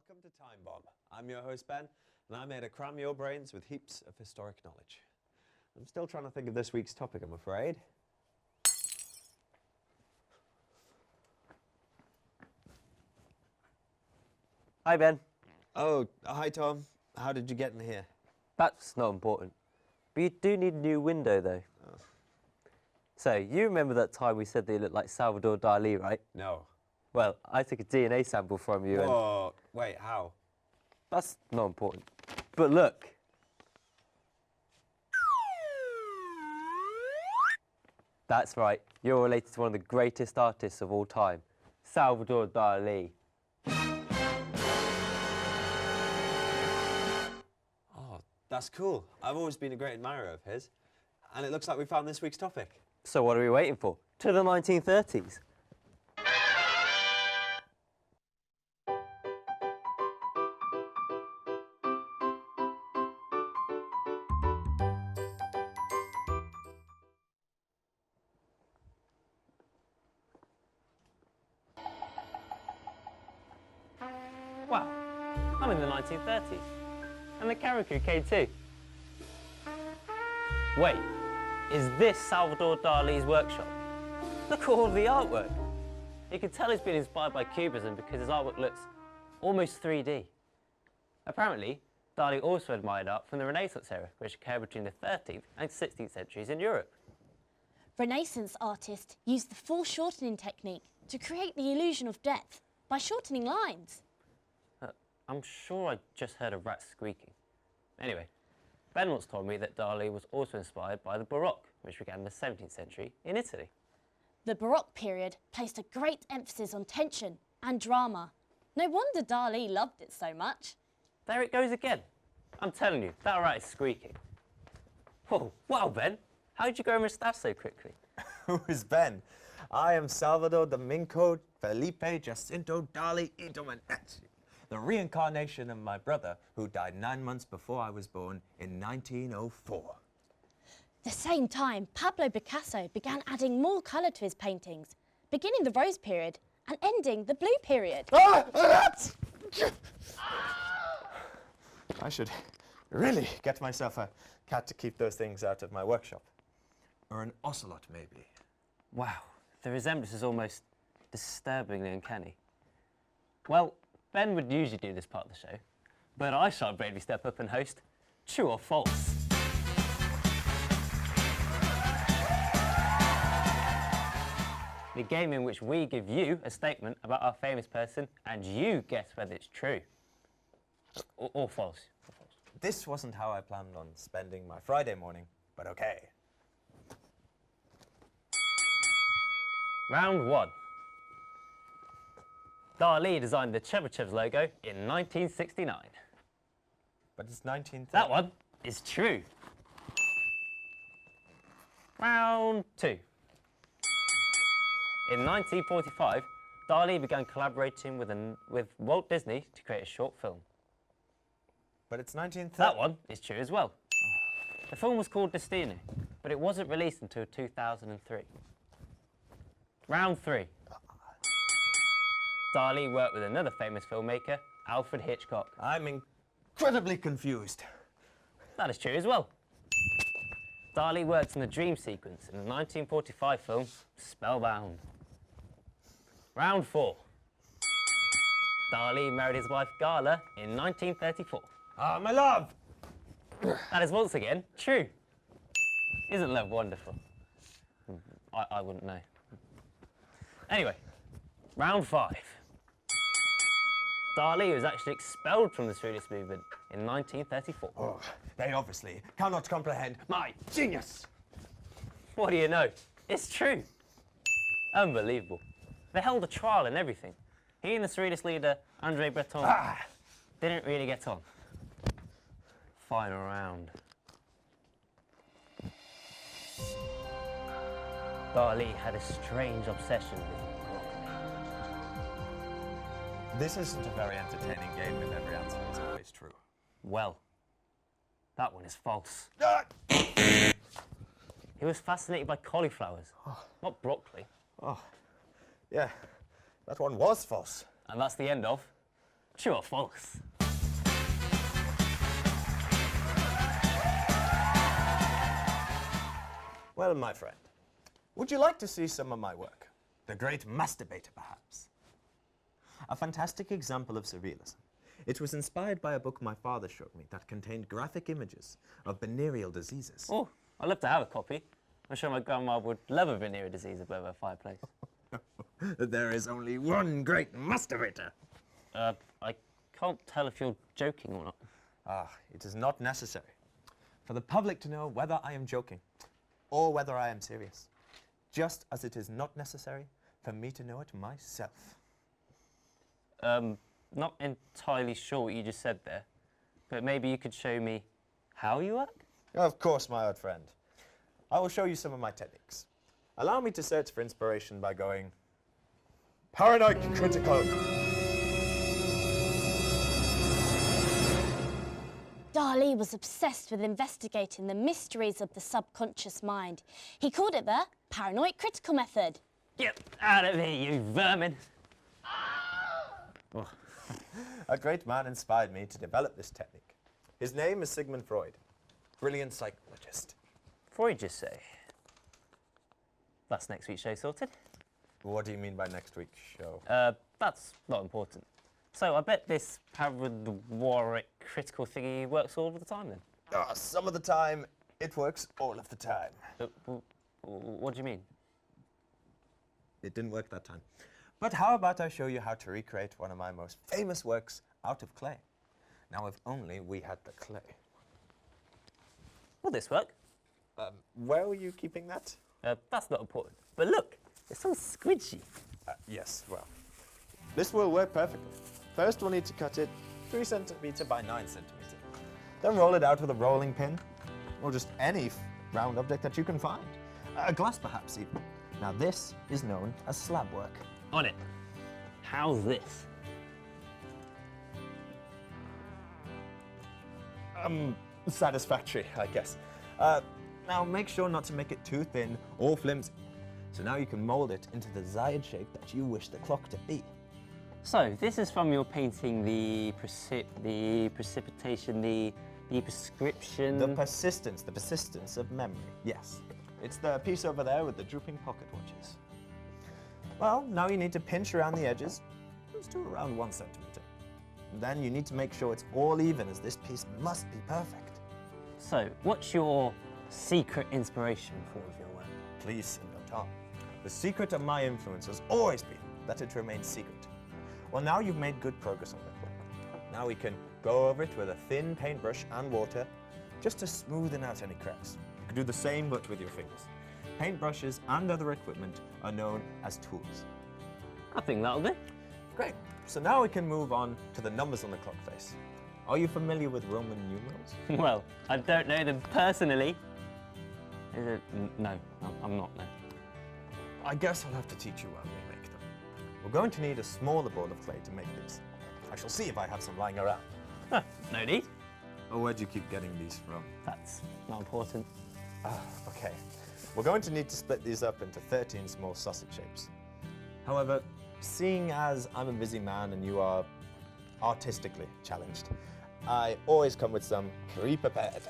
Welcome to Time Bomb. I'm your host Ben, and I'm here to cram your brains with heaps of historic knowledge. I'm still trying to think of this week's topic, I'm afraid. Hi Ben. Oh, hi Tom. How did you get in here? That's not important. But you do need a new window though. Oh. So, you remember that time we said they looked like Salvador Dali, right? No. Well, I took a DNA sample from you and... Whoa, wait, how? That's not important. But look. That's right. You're related to one of the greatest artists of all time, Salvador Dali. Oh, that's cool. I've always been a great admirer of his. And it looks like we found this week's topic. So what are we waiting for? To the 1930s. Wow, I'm in the 1930s. And the camera crew came too. Wait, is this Salvador Dali's workshop? Look at all the artwork. You can tell he's been inspired by Cubism because his artwork looks almost 3D. Apparently, Dali also admired art from the Renaissance era, which occurred between the 13th and 16th centuries in Europe. Renaissance artists used the foreshortening technique to create the illusion of depth by shortening lines. I'm sure I just heard a rat squeaking. Anyway, Ben once told me that Dali was also inspired by the Baroque, which began in the 17th century in Italy. The Baroque period placed a great emphasis on tension and drama. No wonder Dali loved it so much. There it goes again. I'm telling you, that rat is squeaking. Oh, wow, Ben. How did you grow a moustache so quickly? Who is Ben? I am Salvador Domingo Felipe Jacinto Dali y Domenech, the reincarnation of my brother who died 9 months before I was born in 1904. The same time, Pablo Picasso began adding more colour to his paintings, beginning the Rose period and ending the Blue period. I should really get myself a cat to keep those things out of my workshop. Or an ocelot, maybe. Wow, the resemblance is almost disturbingly uncanny. Well, Ben would usually do this part of the show, but I shall bravely step up and host True or False. The game in which we give you a statement about our famous person and you guess whether it's true or false. This wasn't how I planned on spending my Friday morning, but okay. Round one. Dali designed the Chevrolet's logo in 1969. But it's 1930. That one is true. Round two. In 1945, Dali began collaborating with Walt Disney to create a short film. But it's 1930. That one is true as well. The film was called Destino, but it wasn't released until 2003. Round three. Dali worked with another famous filmmaker, Alfred Hitchcock. I'm incredibly confused. That is true as well. Dali worked on the dream sequence in the 1945 film Spellbound. Round four. Dali married his wife Gala in 1934. Ah, my love! That is once again true. Isn't love wonderful? I wouldn't know. Anyway, round five. Dali was actually expelled from the Surrealist movement in 1934. Oh, they obviously cannot comprehend my genius. What do you know? It's true. Unbelievable. They held a trial and everything. He and the Surrealist leader, André Breton, didn't really get on. Final round. Dali had a strange obsession with broccoli. This isn't a very entertaining game if every answer is always true. Well, that one is false. Ah! He was fascinated by cauliflowers, not broccoli. Oh, yeah, that one was false. And that's the end of True or false? Well, my friend, would you like to see some of my work? The great masturbator, perhaps? A fantastic example of surrealism. It was inspired by a book my father showed me that contained graphic images of venereal diseases. Oh, I'd love to have a copy. I'm sure my grandma would love a venereal disease above her fireplace. There is only one great masturbator. I can't tell if you're joking or not. Ah, it is not necessary for the public to know whether I am joking or whether I am serious, just as it is not necessary for me to know it myself. Not entirely sure what you just said there, but maybe you could show me how you work? Of course, my old friend. I will show you some of my techniques. Allow me to search for inspiration by going paranoid critical. Dali was obsessed with investigating the mysteries of the subconscious mind. He called it the paranoid critical method. Get out of here, you vermin! Oh. A great man inspired me to develop this technique. His name is Sigmund Freud, brilliant psychologist. Freud just say. That's next week's show sorted. What do you mean by next week's show? That's not important. So I bet this paranoid critical thingy works all of the time then? Some of the time, it works all of the time. What do you mean? It didn't work that time. But how about I show you how to recreate one of my most famous works out of clay? Now, if only we had the clay. Will this work? Where were you keeping that? That's not important. But look, it's all squidgy. Yes, well, this will work perfectly. First, we'll need to cut it 3 centimeter by 9 centimeter. Then roll it out with a rolling pin, or just any round object that you can find. A glass, perhaps, even. Now, this is known as slab work. On it. How's this? Satisfactory, I guess. Now, make sure not to make it too thin or flimsy. So now you can mold it into the desired shape that you wish the clock to be. So, this is from your painting, the precipitation, the prescription. The persistence of memory, yes. It's the piece over there with the drooping pocket watches. Well, now you need to pinch around the edges, just to around 1 centimeter. And then you need to make sure it's all even, as this piece must be perfect. So, what's your secret inspiration for all of your work? Please, Sindo Tom. The secret of my influence has always been that it remains secret. Well, now you've made good progress on that work. Now we can go over it with a thin paintbrush and water, just to smoothen out any cracks. You can do the same but with your fingers. Paintbrushes and other equipment are known as tools. I think that'll do. Great. So now we can move on to the numbers on the clock face. Are you familiar with Roman numerals? Well, I don't know them personally. Is it? No, I'm not, no. I guess I'll have to teach you while we make them. We're going to need a smaller ball of clay to make these. I shall see if I have some lying around. Huh, no need. Oh, where'd you keep getting these from? That's not important. Okay. We're going to need to split these up into 13 small sausage shapes. However, seeing as I'm a busy man and you are artistically challenged, I always come with some pre-prepared.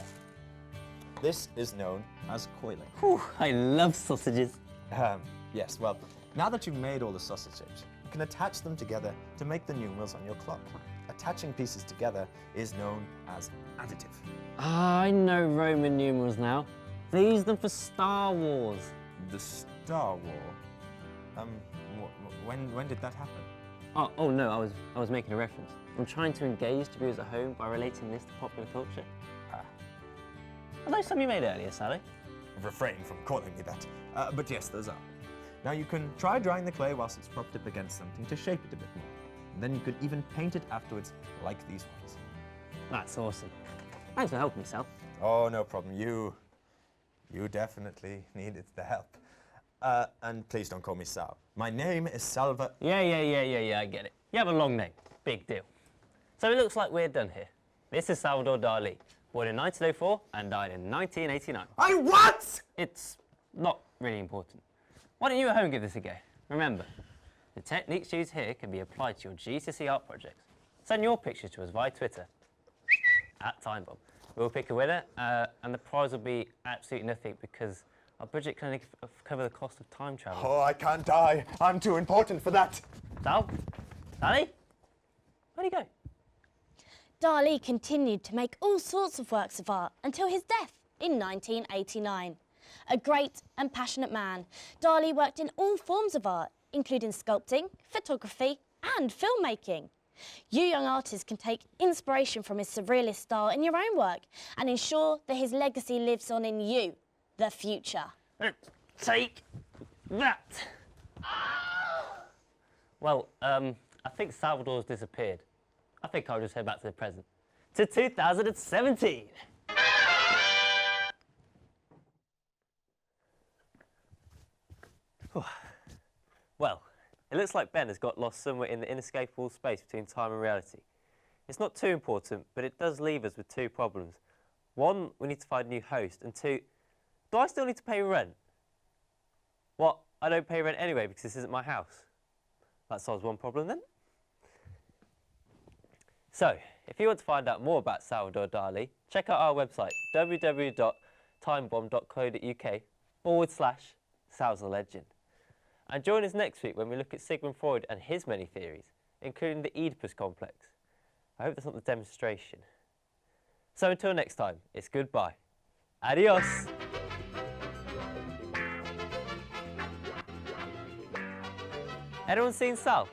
This is known as coiling. Whew, I love sausages. Yes, well, now that you've made all the sausage shapes, you can attach them together to make the numerals on your clock. Attaching pieces together is known as additive. I know Roman numerals now. They use them for Star Wars. The Star War? When did that happen? Oh no, I was making a reference. I'm trying to engage to viewers at home by relating this to popular culture. Are those some you made earlier, Sally? Refrain from calling me that. But yes, those are. Now you can try drying the clay whilst it's propped up against something to shape it a bit more. And then you could even paint it afterwards, like these ones. That's awesome. Thanks for helping me, Sal. Oh, no problem. You definitely needed the help. And please don't call me Sal. My name is Salva. Yeah, I get it. You have a long name. Big deal. So it looks like we're done here. This is Salvador Dali, born in 1904 and died in 1989. I what? It's not really important. Why don't you at home give this a go? Remember, the techniques used here can be applied to your GCSE art projects. Send your pictures to us via Twitter, @TimeBomb. We'll pick a winner, and the prize will be absolutely nothing because our budget can only cover the cost of time travel. Oh, I can't die. I'm too important for that. Dal? Danny? Where'd he go? Dali continued to make all sorts of works of art until his death in 1989. A great and passionate man, Dali worked in all forms of art, including sculpting, photography and filmmaking. You young artists can take inspiration from his surrealist style in your own work and ensure that his legacy lives on in you, the future. Take that! Well, I think Salvador's disappeared. I think I'll just head back to the present. To 2017! Well, it looks like Ben has got lost somewhere in the inescapable space between time and reality. It's not too important, but it does leave us with two problems. One, we need to find a new host, and two, do I still need to pay rent? What? I don't pay rent anyway because this isn't my house. That solves one problem then. So, if you want to find out more about Salvador Dali, check out our website www.timebomb.co.uk/Sal's a Legend. And join us next week when we look at Sigmund Freud and his many theories, including the Oedipus complex. I hope that's not the demonstration. So until next time, it's goodbye. Adios! Anyone seen Sal?